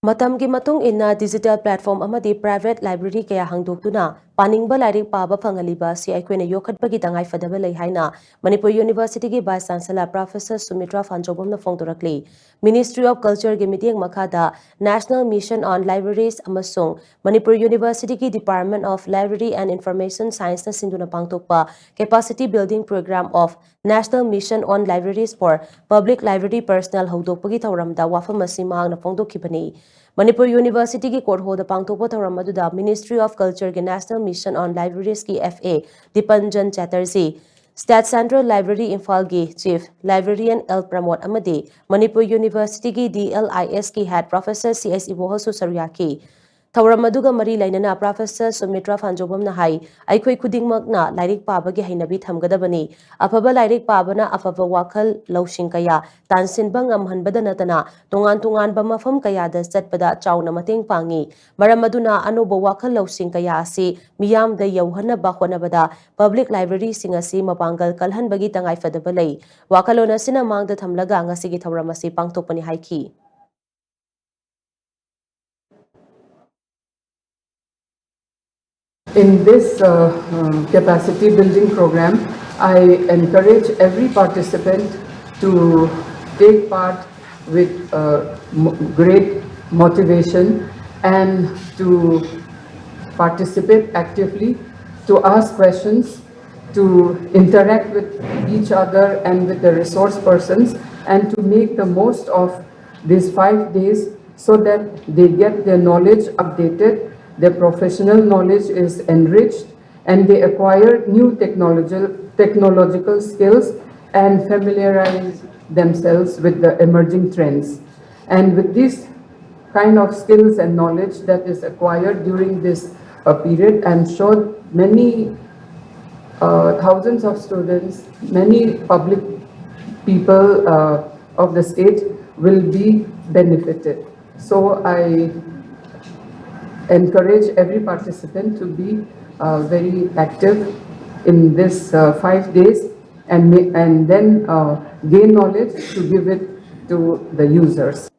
Matamgi matung inna digital platform amadi private library kaya hangdoktuna paningba lairik paba phangaliba si aikoina Yokhatpagi Tangai Phadaba lei haina Manipuri University gi Vice Chancellor Professor Sumitra Phanjobomna phongdorakli. Ministry of Culture gi miteng makhada National Mission on Libraries amasung Manipuri University gi Department of Library and Information Science na sinduna pangtokpa Capacity Building Program of National Mission on Libraries for Public Library Personnel hongdokpagi thauramda wafam asi mahangna phongdokhibani. Manipur University ki Korhoda Pangtokpa Thaurammaduda Ministry of Culture ki National Mission on Libraries ki FA Dipanjan Chatterjee, State Central Library Imphal ki Chief Librarian L Pramod Amadi, Manipur University ki DLIS ki Head Professor CS Ibohosu Saryaki. Thaurammaduga mari lainana Professor Sumitra Phanjobomna hai aikhoi khudingmakna lairik pabagi hainabi thamgadabani afaba lairik pabana afaba wakhal lawsing kaya tansinba ngamhanbada natana tongan ba mafam kaya da chatpada chauna mateng pangi maramaduna anoba wakhal lawsing kaya asi miyam da yauhana ba khonabada public library singasi mapangal kalhanbagi Tangai Phadaba lei wakhalona sina mangda thamlaga ngasigi thauramasi pangtokpani haiki. In this capacity building program, I encourage every participant to take part with great motivation and to participate actively, to ask questions, to interact with each other and with the resource persons, and to make the most of these 5 days so that they get their knowledge updated, their professional knowledge is enriched, and they acquire new technological skills and familiarize themselves with the emerging trends. And with this kind of skills and knowledge that is acquired during this period, I'm sure many thousands of students, many public people of the state will be benefited. So I encourage every participant to be very active in this 5 days and then gain knowledge to give it to the users.